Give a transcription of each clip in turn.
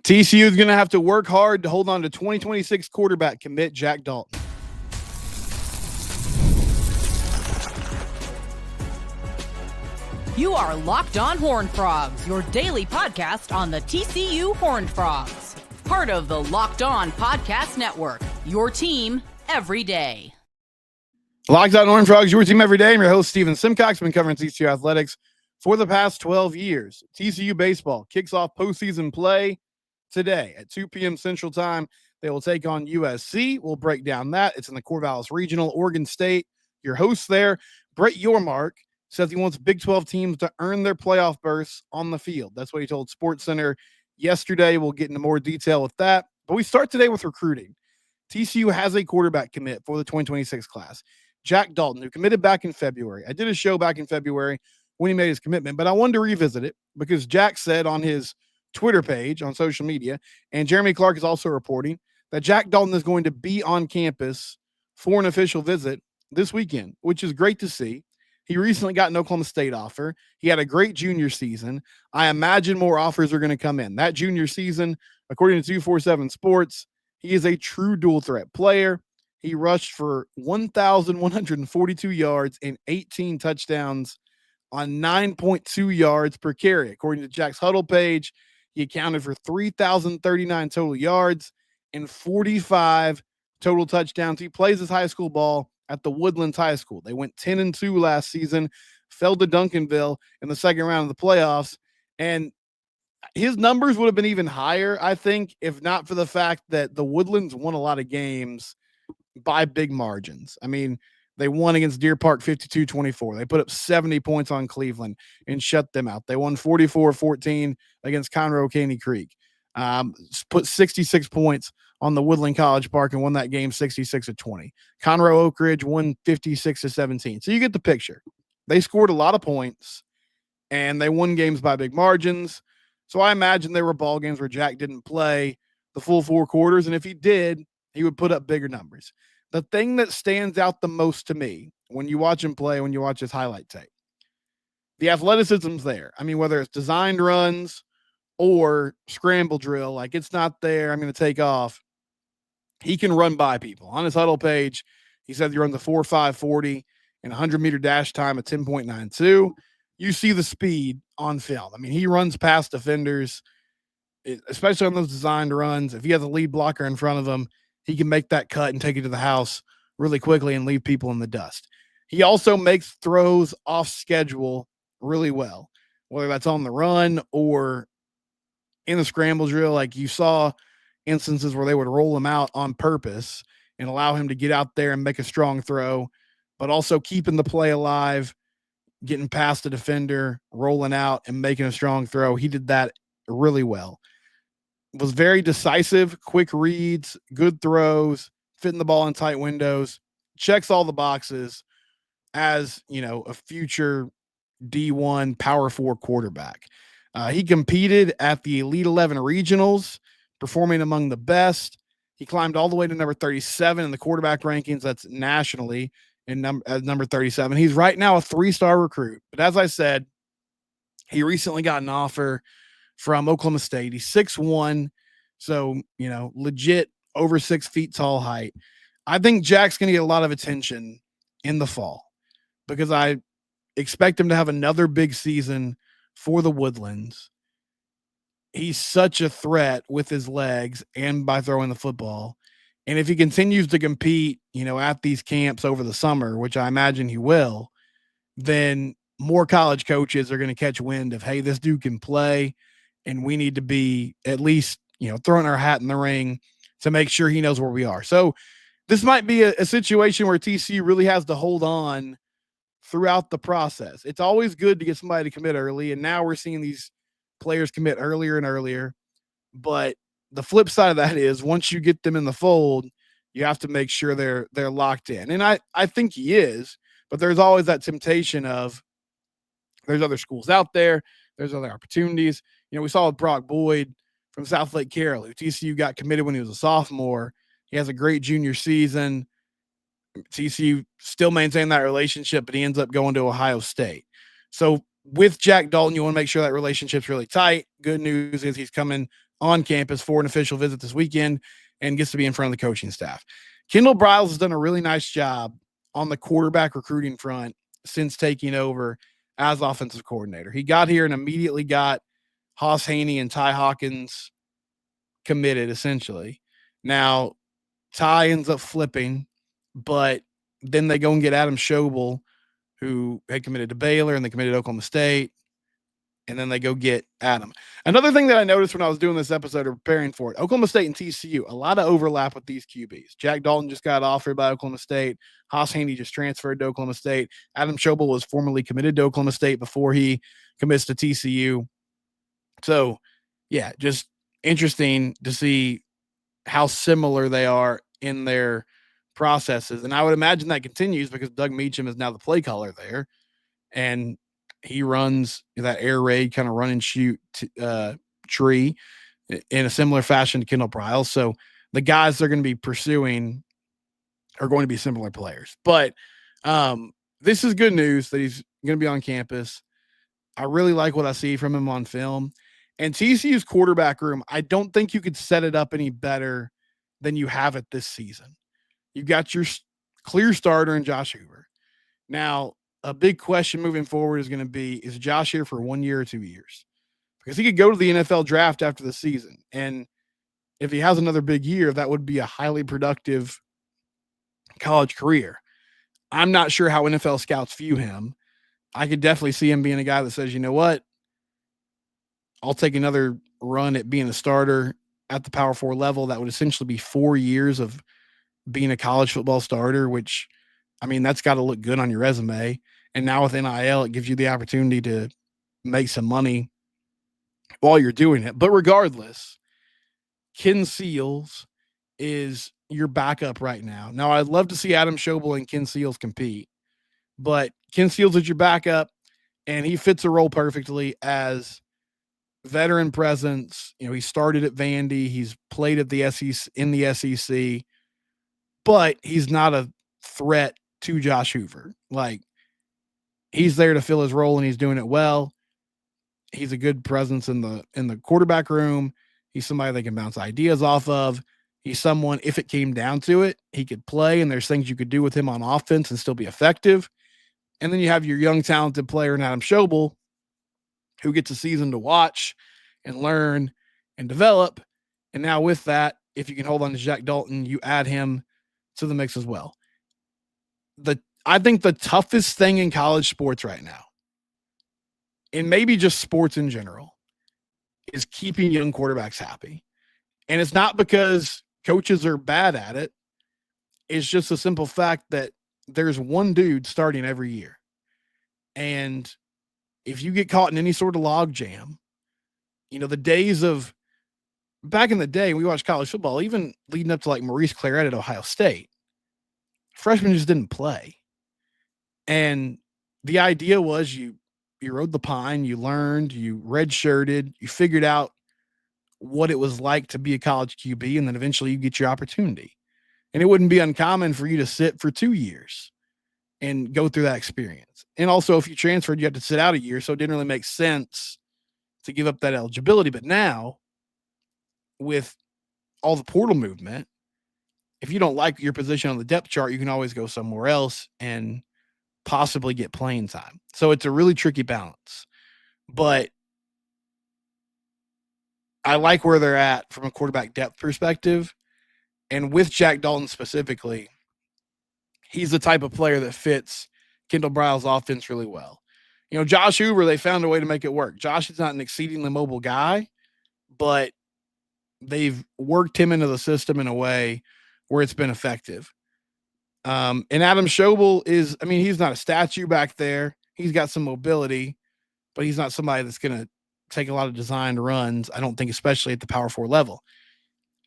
TCU is going to have to work hard to hold on to 2026 quarterback commit Jack Daulton. You are Locked On Horned Frogs, your daily podcast on the TCU Horned Frogs. Part of the Locked On Podcast Network, your team every day. Locked On Horned Frogs, your team every day. I'm your host, Steven Simcox. I've been covering TCU athletics for the past 12 years. TCU baseball kicks off postseason play today at 2 p.m. Central Time. They will take on USC. We'll break down that. It's in the Corvallis Regional, Oregon State. Your host there, Brett Yormark, says he wants Big 12 teams to earn their playoff berths on the field. That's what he told SportsCenter yesterday. We'll get into more detail with that. But we start today with recruiting. TCU has a quarterback commit for the 2026 class, Jack Daulton, who committed back in February. I did a show back in February when he made his commitment, but I wanted to revisit it because Jack said on his Twitter page on social media, and Jeremy Clark is also reporting, that Jack Daulton is going to be on campus for an official visit this weekend, which is great to see. He recently got an Oklahoma State offer. He had a great junior season. I imagine more offers are going to come in. That junior season, according to 247 Sports, he is a true dual threat player. He rushed for 1,142 yards and 18 touchdowns on 9.2 yards per carry. According to Jack's huddle page, he accounted for 3,039 total yards and 45 total touchdowns. He plays his high school ball at the Woodlands High School. They went 10-2 last season, fell to Duncanville in the second round of the playoffs, and his numbers would have been even higher, I think, if not for the fact that the Woodlands won a lot of games by big margins. I mean, they won against Deer Park 52-24. They put up 70 points on Cleveland and shut them out. They won 44-14 against Conroe Caney Creek. Put 66 points on the Woodland College Park and won that game 66-20. Conroe Oak Ridge won 56-17. So you get the picture. They scored a lot of points and they won games by big margins. So I imagine there were ball games where Jack didn't play the full 4 quarters. And if he did, he would put up bigger numbers. The thing that stands out the most to me when you watch him play, when you watch his highlight tape, the athleticism's there. I mean, whether it's designed runs or scramble drill, like it's not there, I'm going to take off. He can run by people. On his huddle page, he said he runs a 4.540 and 100-meter dash time at 10.92. You see the speed on film. I mean, he runs past defenders, especially on those designed runs. If he has a lead blocker in front of him, he can make that cut and take it to the house really quickly and leave people in the dust. He also makes throws off schedule really well, whether that's on the run or in the scramble drill. Like you saw instances where they would roll him out on purpose and allow him to get out there and make a strong throw, but also keeping the play alive, getting past the defender, rolling out and making a strong throw. He did that really well. Was very decisive, quick reads, good throws, fitting the ball in tight windows, checks all the boxes as, you know, a future D1 Power 4 quarterback. He competed at the Elite 11 regionals, performing among the best. He climbed all the way to number 37 in the quarterback rankings. That's nationally in number 37. He's right now a 3-star recruit. But as I said, he recently got an offer from Oklahoma State. He's 6'1", so, you know, legit over 6 feet tall height. I think Jack's going to get a lot of attention in the fall because I expect him to have another big season for the Woodlands. He's such a threat with his legs and by throwing the football. And if he continues to compete, you know, at these camps over the summer, which I imagine he will, then more college coaches are going to catch wind of, hey, this dude can play, and we need to be at least, you know, throwing our hat in the ring to make sure he knows where we are. So this might be a situation where TCU really has to hold on throughout the process. It's always good to get somebody to commit early, and now we're seeing these players commit earlier and earlier. But the flip side of that is once you get them in the fold, you have to make sure they're locked in. And I think he is, but there's always that temptation of there's other schools out there, there's other opportunities. You know, we saw with Brock Boyd from South Lake Carroll, who TCU got committed when he was a sophomore. He has a great junior season. TCU still maintain that relationship, but he ends up going to Ohio State. So with Jack Daulton, you want to make sure that relationship's really tight. Good news is he's coming on campus for an official visit this weekend and gets to be in front of the coaching staff. Kendall Briles has done a really nice job on the quarterback recruiting front since taking over as offensive coordinator. He got here and immediately got Haas Haney and Ty Hawkins committed, essentially. Now, Ty ends up flipping, but then they go and get Adam Schobel, who had committed to Baylor and they committed to Oklahoma State. And then they go get Adam. Another thing that I noticed when I was doing this episode or preparing for it, Oklahoma State and TCU, a lot of overlap with these QBs. Jack Daulton just got offered by Oklahoma State. Haas Haney just transferred to Oklahoma State. Adam Schobel was formerly committed to Oklahoma State before he commits to TCU. So, yeah, just interesting to see how similar they are in their processes. And I would imagine that continues because Doug Meacham is now the play caller there. And he runs that air raid kind of run and shoot tree in a similar fashion to Kendall Briles. So the guys they're going to be pursuing are going to be similar players. But this is good news that he's going to be on campus. I really like what I see from him on film. And TCU's quarterback room, I don't think you could set it up any better than you have it this season. You've got your clear starter in Josh Hoover. Now, a big question moving forward is going to be, is Josh here for 1 year or 2 years? Because he could go to the NFL draft after the season. And if he has another big year, that would be a highly productive college career. I'm not sure how NFL scouts view him. I could definitely see him being a guy that says, you know what? I'll take another run at being a starter at the Power 4 level. That would essentially be 4 years of being a college football starter, which, I mean, that's got to look good on your resume. And now with NIL, it gives you the opportunity to make some money while you're doing it. But regardless, Ken Seals is your backup right now. Now, I'd love to see Adam Schobel and Ken Seals compete, but Ken Seals is your backup, and he fits a role perfectly as veteran presence. You know, he started at Vandy. He's played at the SEC in the SEC, but he's not a threat to Josh Hoover. Like, he's there to fill his role and he's doing it well. He's a good presence in the quarterback room. He's somebody they can bounce ideas off of. He's someone, if it came down to it, he could play, and there's things you could do with him on offense and still be effective. And then you have your young, talented player in Adam Schobel, who gets a season to watch and learn and develop. And now with that, if you can hold on to Jack Daulton, you add him to the mix as well. I think the toughest thing in college sports right now, and maybe just sports in general, is keeping young quarterbacks happy. And it's not because coaches are bad at it. It's just a simple fact that there's one dude starting every year. And if you get caught in any sort of log jam, you know, the days of back in the day, we watched college football, even leading up to like Maurice Claret at Ohio State, freshmen just didn't play. And the idea was you rode the pine, you learned, you redshirted, you figured out what it was like to be a college QB, and then eventually you get your opportunity. And it wouldn't be uncommon for you to sit for 2 years and go through that experience. And also, if you transferred, you had to sit out a year, so it didn't really make sense to give up that eligibility. But now, with all the portal movement, if you don't like your position on the depth chart, you can always go somewhere else and possibly get playing time. So it's a really tricky balance. But I like where they're at from a quarterback depth perspective. And with Jack Daulton specifically, he's the type of player that fits Kendall Briles' offense really well. You know, Josh Hoover, they found a way to make it work. Josh is not an exceedingly mobile guy, but they've worked him into the system in a way where it's been effective. And Adam Schobel is, I mean, he's not a statue back there. He's got some mobility, but he's not somebody that's going to take a lot of designed runs, I don't think, especially at the Power 4 level.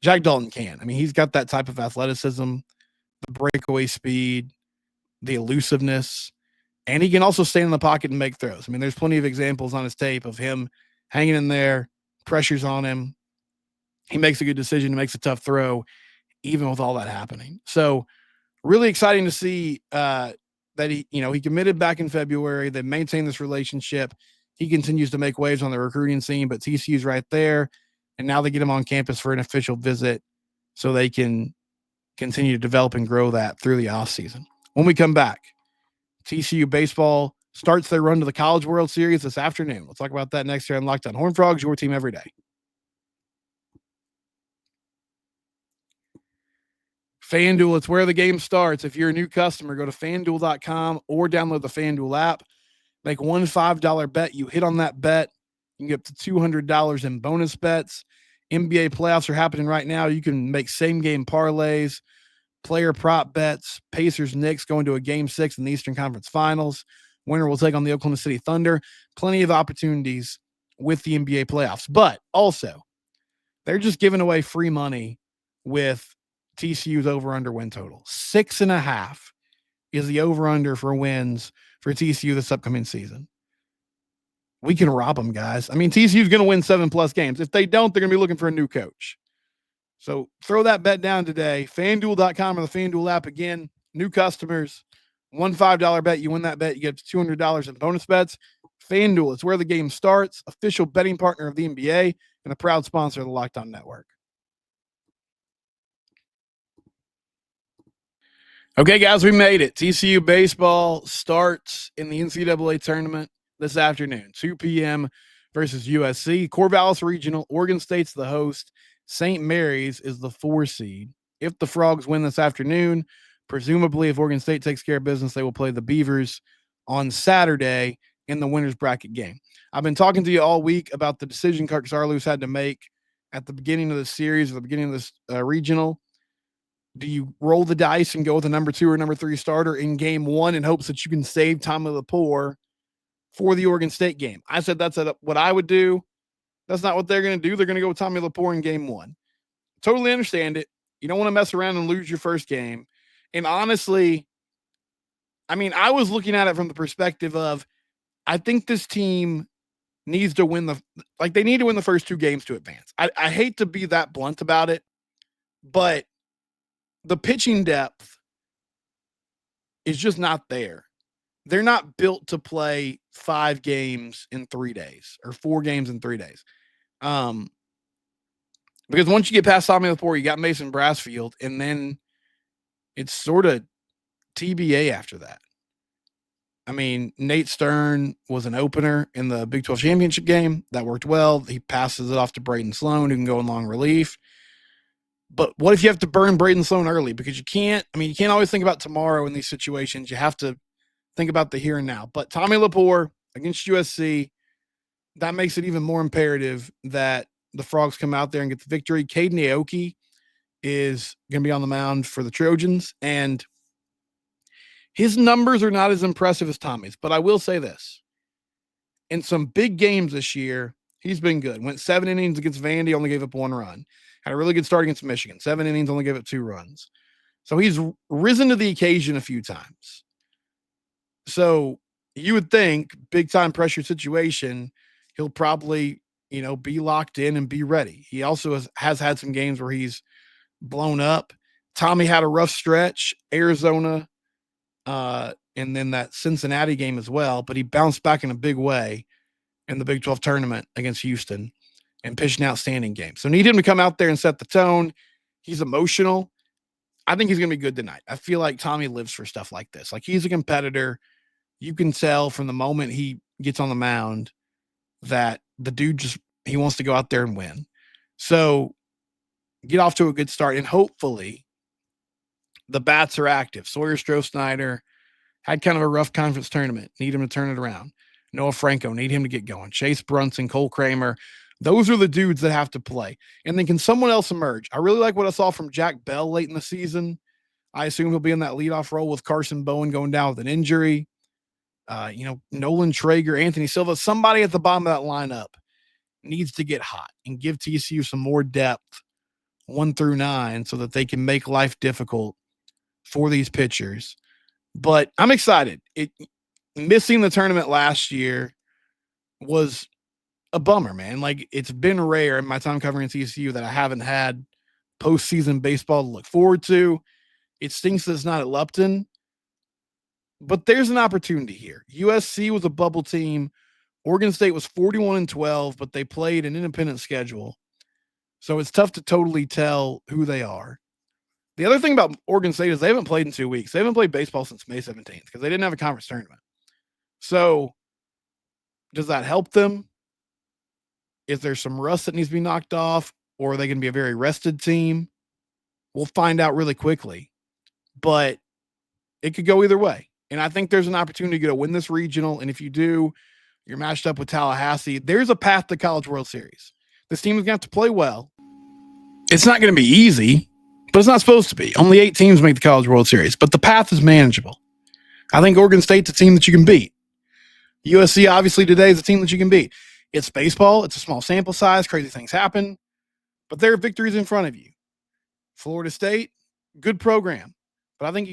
Jack Daulton can. I mean, he's got that type of athleticism, the breakaway speed, the elusiveness, and he can also stand in the pocket and make throws. I mean, there's plenty of examples on his tape of him hanging in there, pressure's on him. He makes a good decision, he makes a tough throw, even with all that happening. So really exciting to see that he committed back in February. They maintained this relationship. he continues to make waves on the recruiting scene, but TCU's right there. And now they get him on campus for an official visit so they can continue to develop and grow that through the offseason. When we come back, TCU baseball starts their run to the College World Series this afternoon. We'll talk about that next year on Locked On Horned Frogs, your team every day. FanDuel, it's where the game starts. If you're a new customer, go to FanDuel.com or download the FanDuel app. Make one $5 bet. You hit on that bet, you can get up to $200 in bonus bets. NBA playoffs are happening right now. You can make same-game parlays, player prop bets. Pacers Knicks going to a Game 6 in the Eastern Conference Finals. Winner will take on the Oklahoma City Thunder. Plenty of opportunities with the NBA playoffs. But also, they're just giving away free money with TCU's over-under win total. 6.5 is the over-under for wins for TCU this upcoming season. We can rob them, guys. I mean, TCU's going to win 7+ games. If they don't, they're going to be looking for a new coach. So throw that bet down today. FanDuel.com or the FanDuel app. Again, new customers, one $5 bet. You win that bet, you get $200 in bonus bets. FanDuel, it's where the game starts. Official betting partner of the NBA and a proud sponsor of the Locked On Network. Okay, guys, we made it. TCU baseball starts in the NCAA tournament this afternoon, 2 p.m. versus USC. Corvallis Regional, Oregon State's the host. St. Mary's is the 4 seed. If the Frogs win this afternoon, presumably if Oregon State takes care of business, they will play the Beavers on Saturday in the winner's bracket game. I've been talking to you all week about the decision Kirk Saarloos had to make at the beginning of the series or the beginning of this regional. Do you roll the dice and go with a number 2 or number 3 starter in game 1 in hopes that you can save Tommy Lepore for the Oregon State game? I said that's what I would do. That's not what they're going to do. They're going to go with Tommy Lepore in game 1. Totally understand it. You don't want to mess around and lose your first game. And honestly, I mean, I was looking at it from the perspective of, I think this team needs to win they need to win the first 2 games to advance. I hate to be that blunt about it, but the pitching depth is just not there. They're not built to play 5 games in 3 days or 4 games in 3 days. Because once you get past Tommy Lepore, you got Mason Brassfield, and then it's sort of TBA after that. I mean, Nate Stern was an opener in the Big 12 championship game. That worked well. He passes it off to Braden Sloan, who can go in long relief. But what if you have to burn Braden Sloan early? Because you can't always think about tomorrow in these situations. You have to think about the here and now. But Tommy Lepore against USC, that makes it even more imperative that the Frogs come out there and get the victory. Caden Aoki is going to be on the mound for the Trojans, and his numbers are not as impressive as Tommy's. But I will say this. In some big games this year, he's been good. Went 7 innings against Vandy, only gave up 1 run. Had a really good start against Michigan. 7 innings, only gave up 2 runs. So he's risen to the occasion a few times. So you would think big-time pressure situation, he'll probably, be locked in and be ready. He also has had some games where he's blown up. Tommy had a rough stretch, Arizona, and then that Cincinnati game as well, but he bounced back in a big way in the Big 12 tournament against Houston and pitched an outstanding game. So need him to come out there and set the tone. He's emotional. I think he's going to be good tonight. I feel like Tommy lives for stuff like this. Like, he's a competitor. You can tell from the moment he gets on the mound that the dude he wants to go out there and win. So get off to a good start, and hopefully the bats are active. Sawyer Stroh-Snyder had kind of a rough conference tournament. Need him to turn it around. Noah Franco, need him to get going. Chase Brunson, Cole Kramer, those are the dudes that have to play. And then can someone else emerge? I really like what I saw from Jack Bell late in the season. I assume he'll be in that leadoff role with Carson Bowen going down with an injury. Nolan Traeger, Anthony Silva, somebody at the bottom of that lineup needs to get hot and give TCU some more depth 1 through 9 so that they can make life difficult for these pitchers. But I'm excited. Missing the tournament last year was a bummer, man. Like, it's been rare in my time covering TCU that I haven't had postseason baseball to look forward to. It stinks that it's not at Lupton, but there's an opportunity here. USC was a bubble team Oregon State was 41-12, but they played an independent schedule. So it's tough to totally tell who they are. The other thing about Oregon State is they haven't played in 2 weeks. They haven't played baseball since May 17th because they didn't have a conference tournament. So does that help them? Is there some rust that needs to be knocked off, or are they going to be a very rested team? We'll find out really quickly. But it could go either way. And I think there's an opportunity to win this regional. And if you do, you're matched up with Tallahassee. There's a path to College World Series. This team is going to have to play well. It's not going to be easy, but it's not supposed to be. Only 8 teams make the College World Series, but the path is manageable. I think Oregon State's a team that you can beat. USC, obviously, today is a team that you can beat. It's baseball. It's a small sample size. Crazy things happen. But there are victories in front of you. Florida State, good program. But I think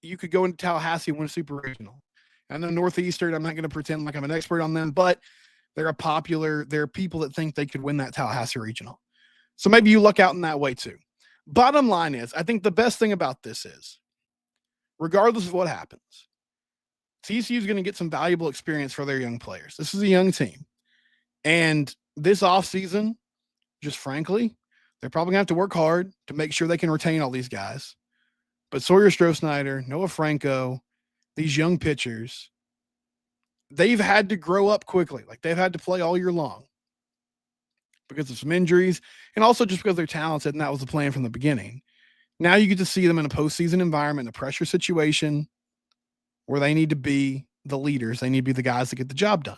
you could go into Tallahassee and win a super regional. I know Northeastern, I'm not going to pretend like I'm an expert on them, but there are people that think they could win that Tallahassee regional. So maybe you luck out in that way too. Bottom line is, I think the best thing about this is, regardless of what happens, TCU is going to get some valuable experience for their young players. This is a young team. And this offseason, just frankly, they're probably going to have to work hard to make sure they can retain all these guys. But Sawyer Stroh-Snyder, Noah Franco, these young pitchers, they've had to grow up quickly. Like, they've had to play all year long because of some injuries and also just because they're talented, and that was the plan from the beginning. Now you get to see them in a postseason environment, a pressure situation where they need to be the leaders. They need to be the guys that get the job done.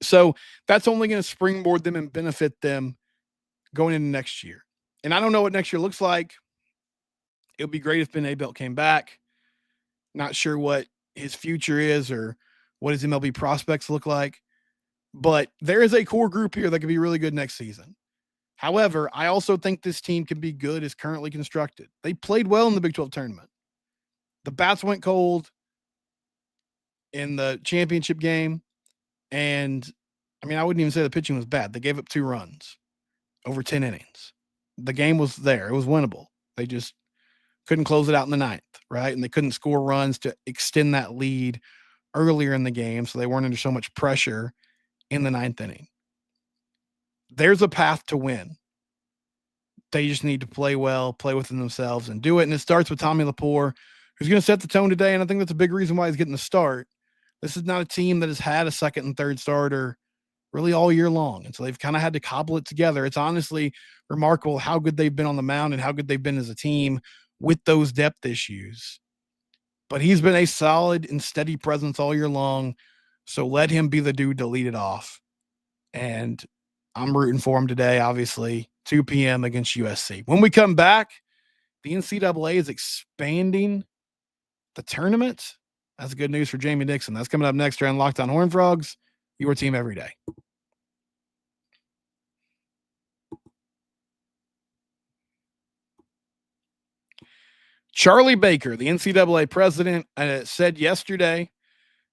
So that's only going to springboard them and benefit them going into next year. And I don't know what next year looks like. It would be great if Ben Abelt came back. Not sure what his future is or what his MLB prospects look like. But there is a core group here that could be really good next season. However, I also think this team can be good as currently constructed. They played well in the Big 12 tournament. The bats went cold in the championship game. And, I mean, I wouldn't even say the pitching was bad. They gave up 2 runs over 10 innings. The game was there. It was winnable. They just couldn't close it out in the 9th, right? And they couldn't score runs to extend that lead earlier in the game, so they weren't under so much pressure in the 9th inning. There's a path to win. They just need to play well, play within themselves, and do it. And it starts with Tommy Lepore, who's going to set the tone today, and I think that's a big reason why he's getting the start. This is not a team that has had a second and third starter really all year long, and so they've kind of had to cobble it together. It's honestly remarkable how good they've been on the mound and how good they've been as a team with those depth issues. But he's been a solid and steady presence all year long, so let him be the dude to lead it off. And I'm rooting for him today, obviously, 2 p.m. against USC. When we come back, the NCAA is expanding the tournament. That's good news for Jamie Dixon. That's coming up next here on Locked On Horned Frogs, your team every day. Charlie Baker, the NCAA president, said yesterday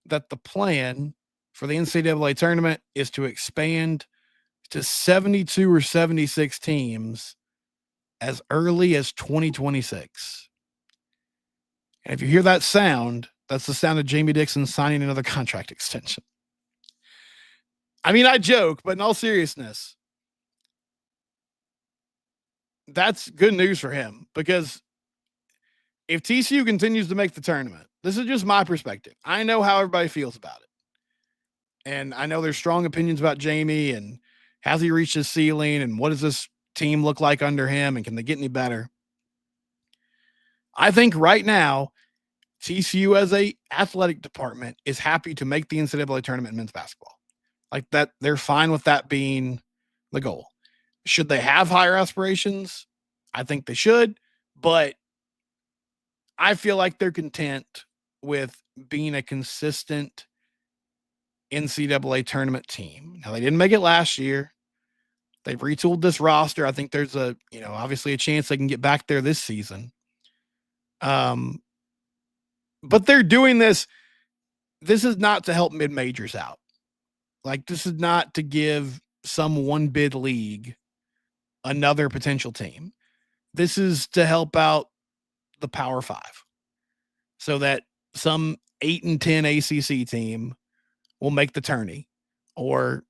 that the plan for the NCAA tournament is to expand to 72 or 76 teams as early as 2026. And if you hear that sound, that's the sound of Jamie Dixon signing another contract extension. I mean, I joke, but in all seriousness, that's good news for him, because if TCU continues to make the tournament, this is just my perspective. I know how everybody feels about it. And I know there's strong opinions about Jamie and has he reached his ceiling and what does this team look like under him and can they get any better? I think right now, TCU as a athletic department is happy to make the NCAA tournament in men's basketball. Like that, they're fine with that being the goal. Should they have higher aspirations? I think they should, but I feel like they're content with being a consistent NCAA tournament team. Now, they didn't make it last year. They've retooled this roster. I think there's obviously a chance they can get back there this season. But they're doing this. This is not to help mid-majors out. Like, this is not to give some one-bid league another potential team. This is to help out the Power 5 so that some 8 and 10 ACC team will make the tourney. Or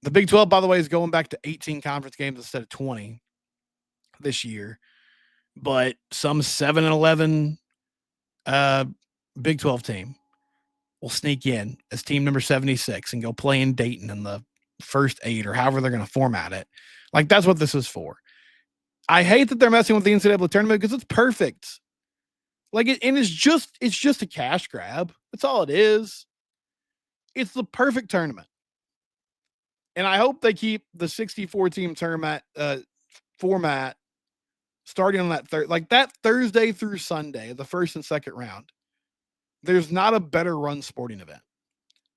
the Big 12, by the way, is going back to 18 conference games instead of 20 this year. But some 7-11 Big 12 team will sneak in as team number 76 and go play in Dayton in the first 8 or however they're going to format it. Like, that's what this is for. I hate that they're messing with the NCAA tournament because it's perfect. Like, it's just a cash grab. That's all it is. It's the perfect tournament. And I hope they keep the 64 team tournament format starting on that Thursday through Sunday, the first and second round. There's not a better run sporting event.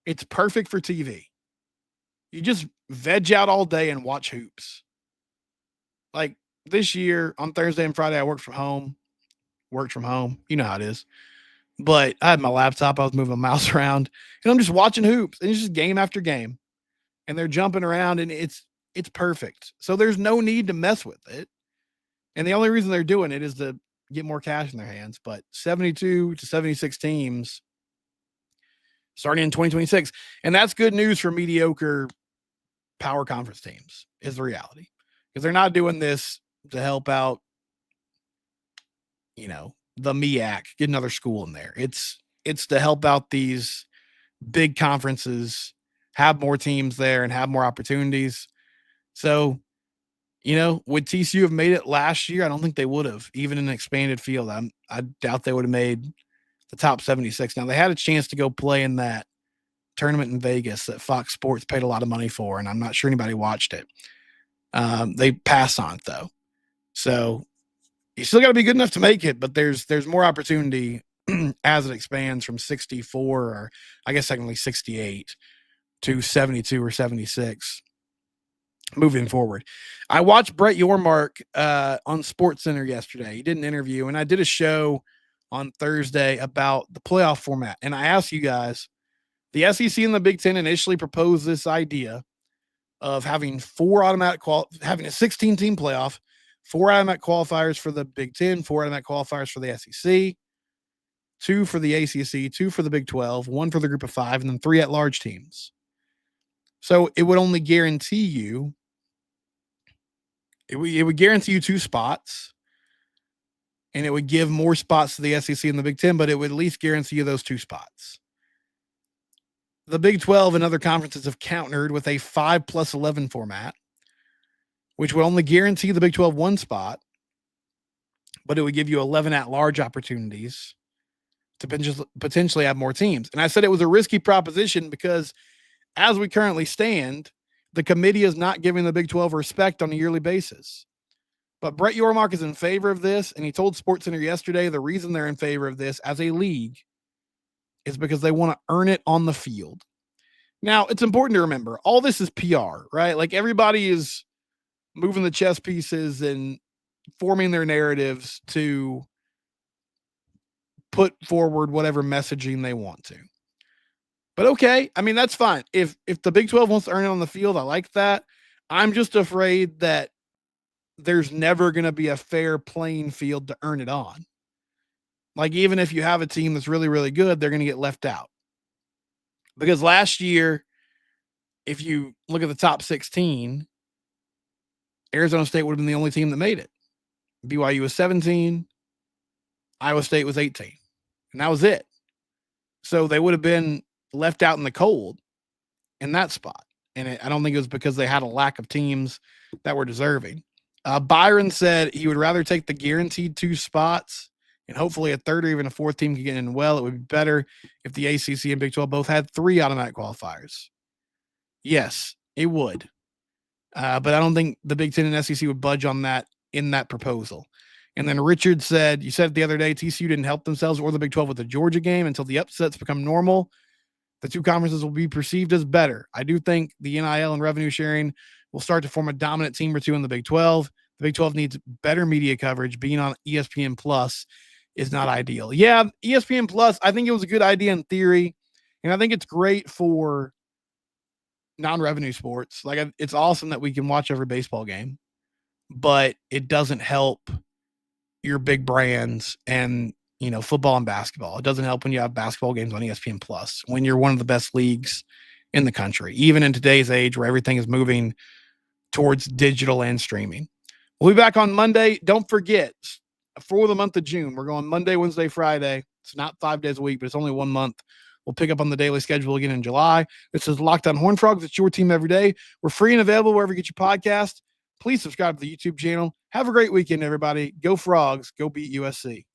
It's perfect for TV. You just veg out all day and watch hoops. Like this year on Thursday and Friday, I worked from home. You know how it is. But I had my laptop. I was moving my mouse around and I'm just watching hoops and it's just game after game and they're jumping around and it's perfect. So there's no need to mess with it. And the only reason they're doing it is to get more cash in their hands. But 72 to 76 teams starting in 2026. And that's good news for mediocre power conference teams is the reality. Because they're not doing this to help out, the MEAC, get another school in there. It's to help out these big conferences, have more teams there and have more opportunities. So, would TCU have made it last year? I don't think they would have, even in an expanded field. I doubt they would have made the top 76. Now, they had a chance to go play in that tournament in Vegas that Fox Sports paid a lot of money for, and I'm not sure anybody watched it. They passed on it, though. So you still got to be good enough to make it, but there's more opportunity as it expands from 64, or I guess technically 68, to 72 or 76. Moving forward, I watched Brett Yormark on SportsCenter yesterday. He did an interview, and I did a show on Thursday about the playoff format. And I asked you guys, the SEC and the Big Ten initially proposed this idea of having having a 16-team playoff, 4 automatic qualifiers for the Big Ten, 4 automatic qualifiers for the SEC, 2 for the ACC, 2 for the Big 12, 1 for the Group of 5, and then 3 at-large teams. So it would only guarantee you. It would guarantee you 2 spots, and it would give more spots to the SEC and the Big Ten, but it would at least guarantee you those 2 spots. The Big 12 and other conferences have countered with a 5+11 format, which would only guarantee the Big 12 1 spot, but it would give you 11 at-large opportunities to potentially have more teams. And I said it was a risky proposition because as we currently stand, the committee is not giving the Big 12 respect on a yearly basis. But Brett Yormark is in favor of this, and he told SportsCenter yesterday the reason they're in favor of this as a league is because they want to earn it on the field. Now, it's important to remember, all this is PR, right? Like, everybody is moving the chess pieces and forming their narratives to put forward whatever messaging they want to. But okay, I mean, that's fine. If the Big 12 wants to earn it on the field, I like that. I'm just afraid that there's never going to be a fair playing field to earn it on. Like, even if you have a team that's really, really good, they're going to get left out. Because last year, if you look at the top 16, Arizona State would have been the only team that made it. BYU was 17, Iowa State was 18, and that was it. So they would have been left out in the cold in that spot. And I don't think it was because they had a lack of teams that were deserving. Byron said he would rather take the guaranteed 2 spots and hopefully a third or even a 4th team could get in. Well, it would be better if the ACC and Big 12 both had 3 automatic qualifiers. Yes, it would. But I don't think the Big Ten and SEC would budge on that in that proposal. And then Richard said, you said the other day, TCU didn't help themselves or the Big 12 with the Georgia game until the upsets become normal. The 2 conferences will be perceived as better. I do think the NIL and revenue sharing will start to form a dominant team or 2 in the Big 12. The Big 12 needs better media coverage. Being on ESPN Plus is not ideal. Yeah, ESPN Plus, I think it was a good idea in theory, and I think it's great for non-revenue sports. Like, it's awesome that we can watch every baseball game, but it doesn't help your big brands and, football and basketball. It doesn't help when you have basketball games on ESPN Plus, when you're one of the best leagues in the country, even in today's age where everything is moving towards digital and streaming. We'll be back on Monday. Don't forget, for the month of June, we're going Monday, Wednesday, Friday. It's not 5 days a week, but it's only 1 month. We'll pick up on the daily schedule again in July. This is Locked On Horned Frogs. It's your team every day. We're free and available wherever you get your podcast. Please subscribe to the YouTube channel. Have a great weekend, everybody. Go Frogs. Go beat USC.